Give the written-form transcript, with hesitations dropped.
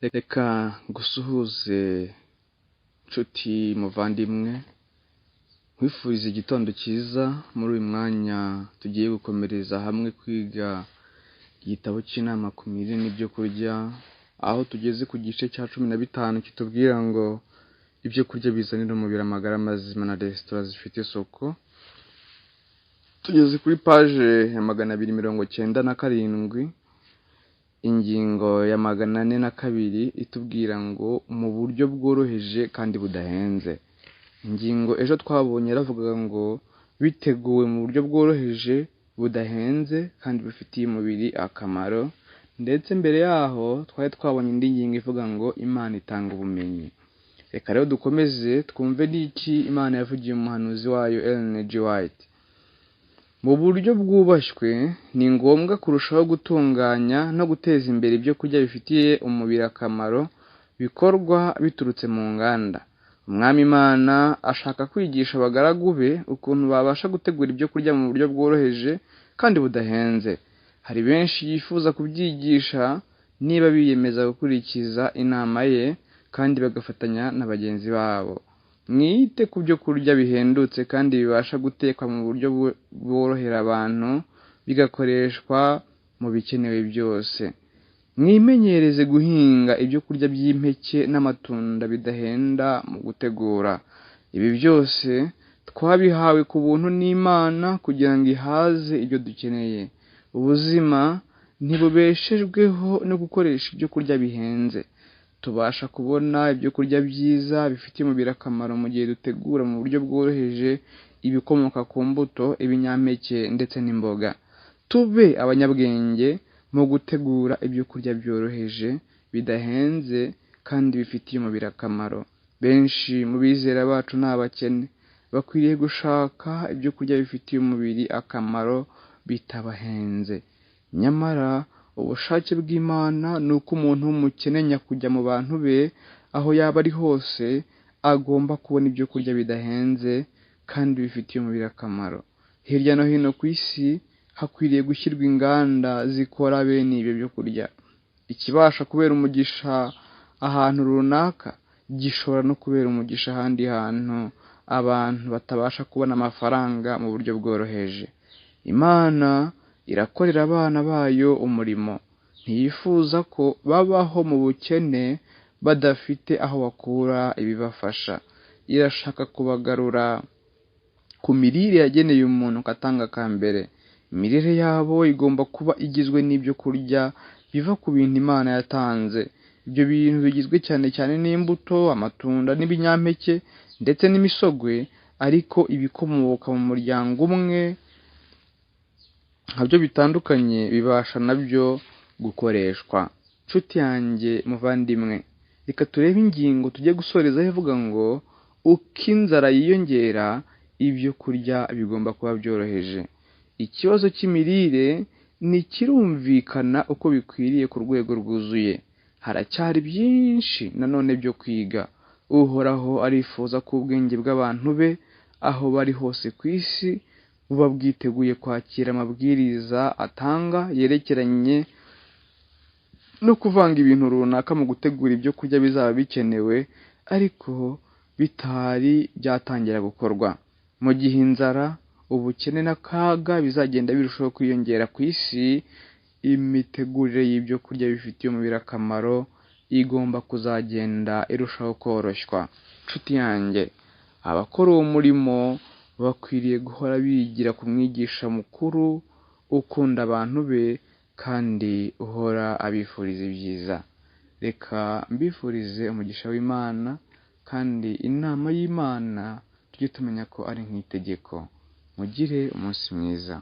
Reka ngusuhuze nshuti muvandimwe, nkwifuriza igitondo cyiza muri uyu mwanya tugiye gukomereza hamwe kwiga igitabo cy'inama ku mirire n'ibyo kurya, aho tugeze ku gice cya 15 kitubwira ngo ibyo kurya bizanira umubiri amagara mazima na resitora zifite isuku. Tugeze kuri paje ya 297, ingingo ya 402 itubwira ngo mu buryo bworoheje kandi budahenze. Ingingo ejo twabonye yaravugaga ngo biteguwe mu buryo bworoheje budahenze kandi bufitiye umubiri akamaro, ndetse mbere yaho twari twabonye indi ngingo ivuga ngo Imana itanga ubumenyi. Reka rero dukomeze twumve n'iki Imana yavugiye umuhanuzi wayo Ellen G. White. Mu buryo bwubashywe ni ngombwa kurushaho gutunganya no guteza imbere ibyo kurya bifitiye umubiri akamaro bikorwa biturutse mu nganda. Umwami Imana ashaka kwigisha abagaragu be ukuntu babasha gutegura ibyo kurya mu buryo bworoheje kandi budahenze. Hari benshi yifuza kubyigisha niba biyemeza gukurikiza inama ye kandi bagafatanya na bagenzi babo. Mwite ku byo kurya bihendutse kandi bibasha gutekwa mu buryo bworohera abantu, bigakoreshwa mu bikenewe byose. Mwimenyereze guhinga ibyo kurya by'impeke n'amatunda bidahenda mu gutegura. Ibi byose twabihawe ku buntu n'Imana kugira ngo ihaze ibyo dukeneye. Ubuzima ntibubeshejweho no gukoresha ibyo kurya bihenze. Tubasha kubona ibyo kurya byiza bifitiye umubiri akamaro mu gihe dutegura mu buryo bworoheje ibikomoka ku mbuto, ibinyampeke ndetse n'imboga. Tube abanyabwenge mu gutegura ibyo kurya byoroheje, bidahenze kandi bifitiye umubiri akamaro. Benshi mu bizera bacu ni abakene, bakwiriye gushaka ibyo kurya bifitiye umubiri akamaro bitabahenze. Nyamara ubushake bw'Imana ni uko umuntu w'umukene nyakujya mu bantu be, aho yaba ari hose, agomba kubona ibyo kurya bidahenze kandi bifitiye umubiri akamaro. Hirya no hino ku isi hakwiriye gushyirwa inganda zikora bene ibyo byo kurya. Ikibasha kubera umugisha ahantu runaka gishobora no kubera umugisha ahandi hantu abantu batabasha kubona amafaranga mu buryo bworoheje. Imana irakorera abana bayo umurimo. Ntiyifuza ko babaho mu bukene badafite aho bakura ibibafasha. Irashaka kubagarura ku mirire yageneye umuntu katanga ka mbere. Imirire yabo igomba kuba igizwe n'ibyo kurya biva ku bintu Imana yatanze. Ibyo bintu bigizwe cyane cyane n'imbuto, amatunda n'ibinyampeke ndetse n'imisogwe, ariko ibikomoka mu muryango umwe nabyo bitandukanye bibasha nabyo gukoreshwa. Nshuti yanjye muvandimwe, reka turebe ingingo tujye gusorezaho ivuga ngo uko inzara yiyongera ibyo kurya bigomba kuba byoroheje. Ikibazo cy'imirire ntikirumvikana uko bikwiriye ku rwego rwuzuye. Haracyari byinshi nanone byo kwiga. Uhoraho arifuza ko ubwenge bw'abantu be aho bari hose ku isi buba bwiteguye kwakira amabwiriza atanga yerekeranye no kuvanga ibintu runaka mu gutegura ibyo kurya bizaba bikenewe ariko bitari byatangira gukorwa. Mu gihe inzara, ubukene n'akaga bizagenda birushaho kwiyongera ku isi, imitegurire y'ibyo kurya bifitiye umubiri akamaro igomba kuzagenda irushaho koroshywa. Nshuti yanjye, abakora uwo murimo bakwiriye guhora bigira ku mwigisha mukuru ukunda abantu be kandi uhora abifuriza ibyiza. Reka mbifurize umugisha w'Imana, kandi inama y'Imana tujye tumenya ko ari nk'itegeko. Mugire umunsi mwiza.